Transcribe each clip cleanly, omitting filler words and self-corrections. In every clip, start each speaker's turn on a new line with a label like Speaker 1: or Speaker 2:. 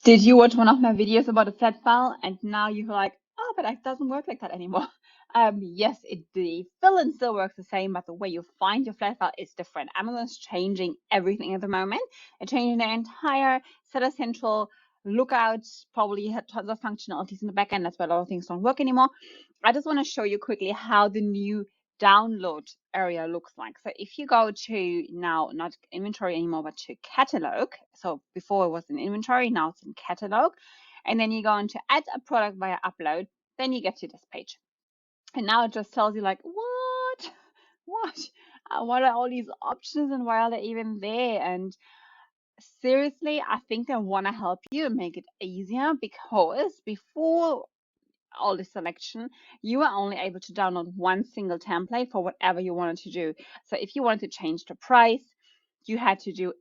Speaker 1: Did you watch one of my videos about a flat file and now you're like, oh, but it doesn't work like that anymore? Yes, the fill-in still works the same, but the way you find your flat file is different. Amazon's changing everything at the moment. They're changing their entire Seller Central lookout, probably had tons of functionalities in the backend. That's why a lot of things don't work anymore. I just want to show you quickly how the new download area looks like. So if you go to now, not inventory anymore, but to catalog. So before it was in inventory, now it's in catalog. And then you go into add a product via upload, then you get to this page. And now it just tells you like, what? What are all these options and why are they even there? And seriously, I think they want to help you and make it easier, because before all the selection, you are only able to download one single template for whatever you wanted to do. So if you wanted to change the price, you had to do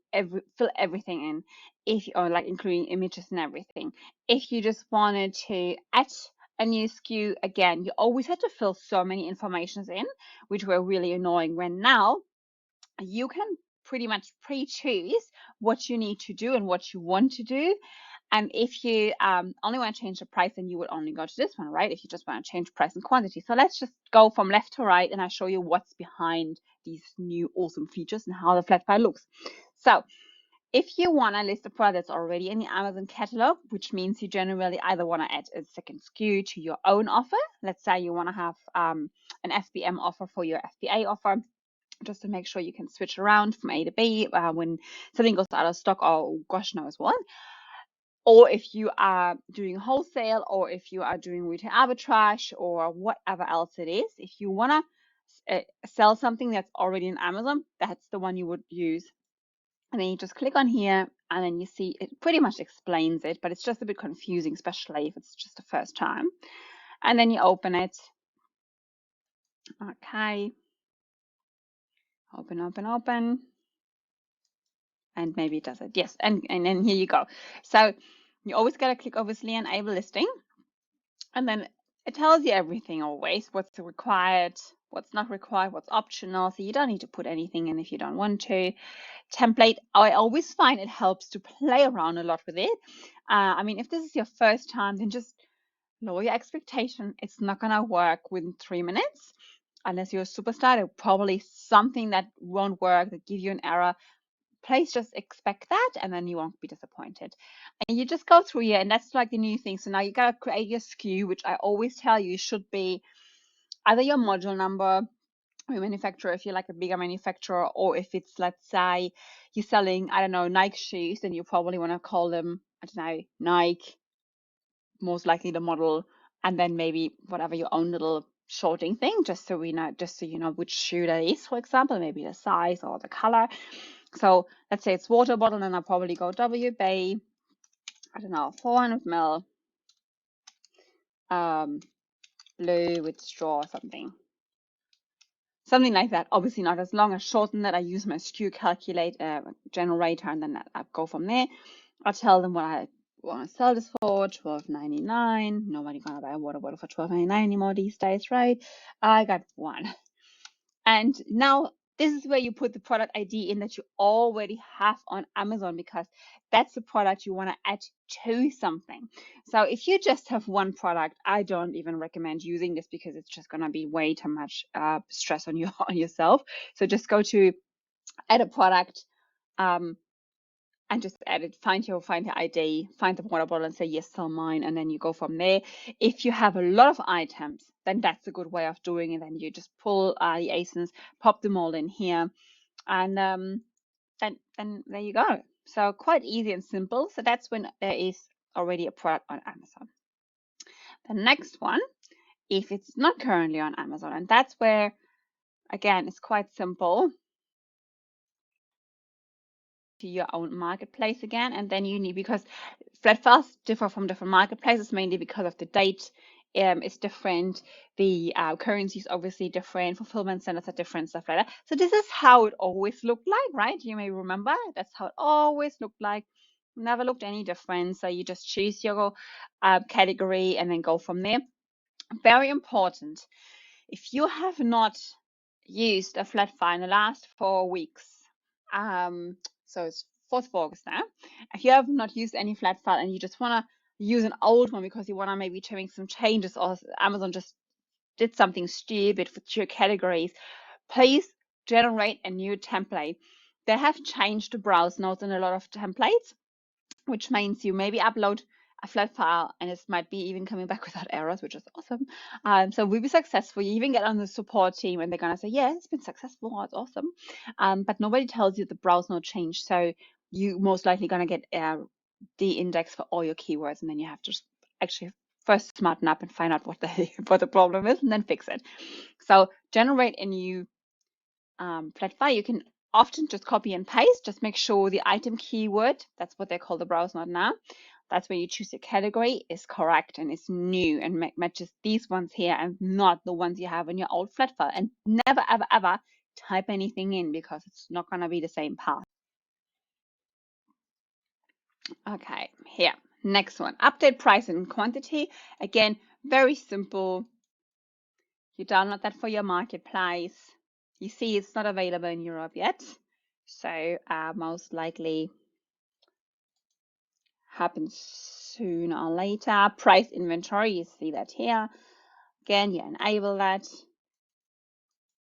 Speaker 1: fill everything in, if you are like including images and everything. If you just wanted to add a new SKU, again, you always had to fill so many informations in, which were really annoying. When now you can pretty much pre-choose what you need to do and what you want to do. And if you only want to change the price, then you would only go to this one, right? If you just want to change price and quantity. So let's just go from left to right and I show you what's behind these new awesome features and how the flat file looks. So if you want to list a product that's already in the Amazon catalog, which means you generally either want to add a second SKU to your own offer. Let's say you want to have an FBM offer for your FBA offer, just to make sure you can switch around from A to B when something goes out of stock, or gosh knows what. Or if you are doing wholesale, or if you are doing retail arbitrage, or whatever else it is, if you want to sell something that's already in Amazon, that's the one you would use. And then you just click on here, and then you see it pretty much explains it, but it's just a bit confusing, especially if it's just the first time. And then you open it. Okay. Open. And maybe it does it. Yes, and then here you go. So you always got to click obviously enable listing, and then it tells you everything always, what's required, what's not required, what's optional. So you don't need to put anything in if you don't want to. Template, I always find it helps to play around a lot with it. I mean, if this is your first time, then just lower your expectation. It's not gonna work within 3 minutes unless you're a superstar. There's probably something that won't work, that give you an error. Please just expect that, and then you won't be disappointed. And you just go through here, and that's like the new thing. So now you gotta create your SKU, which I always tell you should be either your module number, your manufacturer if you're like a bigger manufacturer, or if it's, let's say you're selling, I don't know, Nike shoes, then you probably want to call them, I don't know, Nike, most likely the model, and then maybe whatever your own little shorting thing, just so you know which shoe that is, for example, maybe the size or the color. So let's say it's water bottle, and I'll probably go WB, I don't know, 400 ml, blue with straw or something like that. Obviously not as long as shorten that. I use my SKU generator, and then I go from there. I'll tell them what I want to sell this for, $12.99. Nobody gonna buy a water bottle for $12.99 anymore these days, right? I got one. And now this is where you put the product ID in that you already have on Amazon, because that's the product you want to add to something. So if you just have one product, I don't even recommend using this, because it's just going to be way too much stress on yourself. So just go to add a product, and just add it, find your ID, find the water bottle and say, yes, sell mine. And then you go from there. If you have a lot of items, then that's a good way of doing it. Then you just pull the ASINs, pop them all in here, and then there you go. So quite easy and simple. So that's when there is already a product on Amazon. The next one, if it's not currently on Amazon, and that's where, again, it's quite simple. To your own marketplace again, and then you need, because flat files differ from different marketplaces, mainly because of the date is different, the currency is obviously different, fulfillment centers are different, stuff like that. So this is how it always looked like, right? You may remember that's how it always looked like. Never looked any different. So you just choose your category and then go from there. Very important, if you have not used a flat file in the last 4 weeks, so it's 4th of August now. If you have not used any flat file and you just want to use an old one because you want to maybe make some changes, or Amazon just did something stupid with your categories, please generate a new template. They have changed the browse notes in a lot of templates, which means you maybe upload a flat file and it might be even coming back without errors, which is awesome. So we'll be successful. You even get on the support team and they're going to say, yeah, it's been successful. Oh, it's awesome. But nobody tells you the browse note changed. So you most likely going to get the index for all your keywords. And then you have to actually first smarten up and find out what the problem is and then fix it. So generate a new flat file. You can often just copy and paste. Just make sure the item keyword, that's what they call the browse note now, that's where you choose your category, is correct and is new and matches these ones here and not the ones you have in your old flat file. And never, ever, ever type anything in because it's not going to be the same path. Okay, here, next one, update price and quantity. Again, very simple. You download that for your marketplace. You see it's not available in Europe yet. So most likely happens sooner or later. Price inventory, you see that here. Again, you enable that.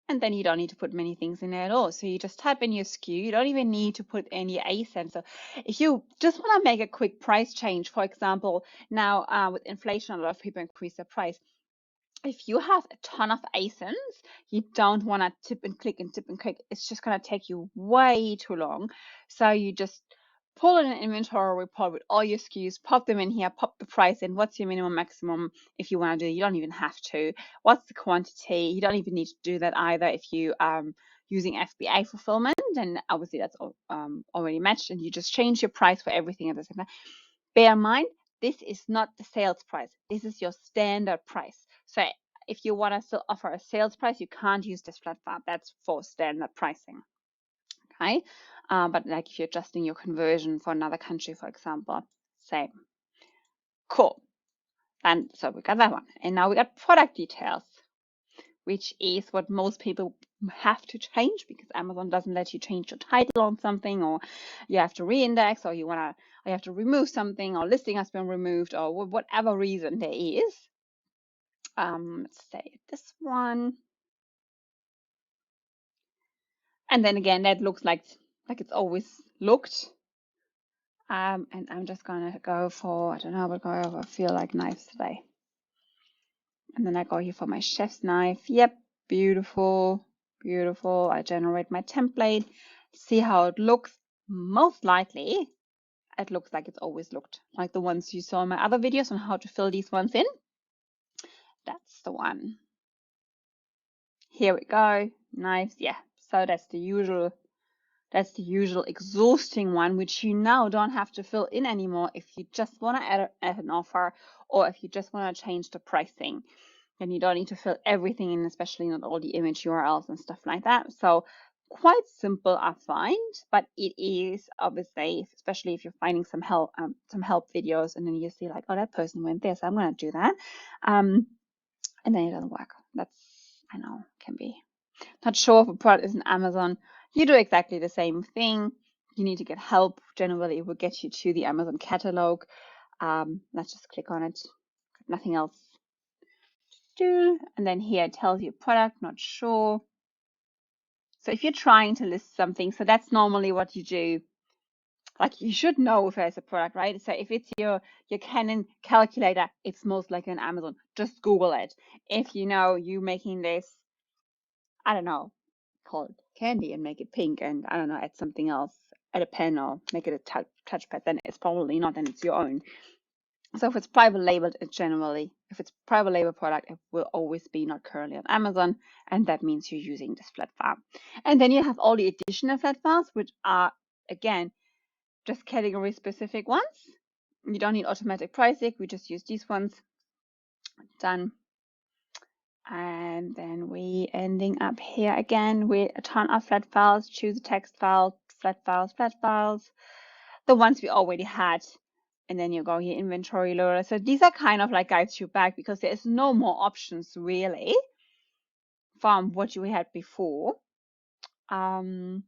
Speaker 1: And then you don't need to put many things in there at all. So you just type in your SKU. You don't even need to put in your ASIN. So if you just want to make a quick price change, for example, now with inflation, a lot of people increase their price. If you have a ton of ASINs, you don't want to tip and click and tip and click. It's just going to take you way too long. So you just pull in an inventory report with all your SKUs, pop them in here, pop the price in. What's your minimum, maximum? If you want to do it, you don't even have to. What's the quantity? You don't even need to do that either if you using FBA fulfillment. And obviously that's already matched. And you just change your price for everything at the same time. Bear in mind, this is not the sales price. This is your standard price. So if you want to still offer a sales price, you can't use this flat file. That's for standard pricing. Okay, but like if you're adjusting your conversion for another country, for example, same. Cool. And so we got that one. And now we got product details, which is what most people have to change because Amazon doesn't let you change your title on something, or you have to reindex, or you have to remove something, or listing has been removed, or whatever reason there is. Let's say this one. And then again, that looks like it's always looked. And I'm just gonna go for, I don't know, but I feel like knives today. And then I go here for my chef's knife. Yep, beautiful, beautiful. I generate my template, see how it looks. Most likely, it looks like it's always looked, like the ones you saw in my other videos on how to fill these ones in. That's the one. Here we go, knives. Yeah, so that's the usual exhausting one, which you now don't have to fill in anymore if you just want to add an offer, or if you just want to change the pricing. Then you don't need to fill everything in, especially not all the image URLs and stuff like that. So quite simple, I find, but it is obviously, especially if you're finding some help videos, and then you see like, oh, that person went there, so I'm going to do that. And then it doesn't work. That's, I know, can be. Not sure if a product is on Amazon. You do exactly the same thing. You need to get help. Generally, it will get you to the Amazon catalog. Let's just click on it. Nothing else to do. And then here it tells you product, not sure. So if you're trying to list something, so that's normally what you do. Like you should know if there's a product, right? So if it's your Canon calculator, it's most likely on Amazon. Just Google it. If you know you making this, I don't know, called candy and make it pink, and I don't know, add something else, add a pen or make it a touchpad, then it's probably not, and it's your own. So if it's private labeled, if it's private label product, it will always be not currently on Amazon, and that means you're using this flat file. And then you have all the additional flat files, which are again just category specific ones. You don't need automatic pricing. We just use these ones. Done. And then we ending up here again with a ton of flat files. Choose a text file, flat files, the ones we already had. And then you go here, inventory loader. So these are kind of like guides you back because there is no more options really from what you had before. Other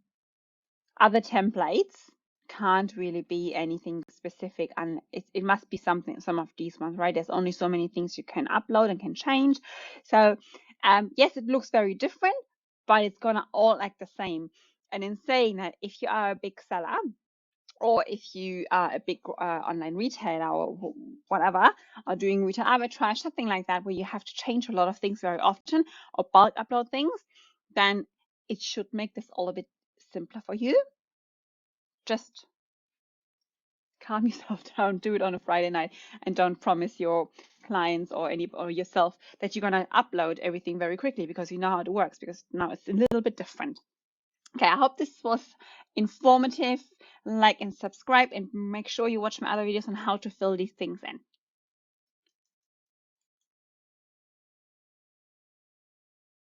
Speaker 1: templates can't really be anything specific, and it must be something, some of these ones, right? There's only so many things you can upload and can change. So yes, it looks very different, but it's gonna all act the same. And in saying that, if you are a big seller, or if you are a big online retailer or whatever, or doing retail arbitrage, something like that, where you have to change a lot of things very often or bulk upload things, then it should make this all a bit simpler for you. Just calm yourself down, do it on a Friday night, and don't promise your clients or yourself that you're going to upload everything very quickly, because you know how it works, because now it's a little bit different. Okay, I hope this was informative. Like and subscribe, and make sure you watch my other videos on how to fill these things in.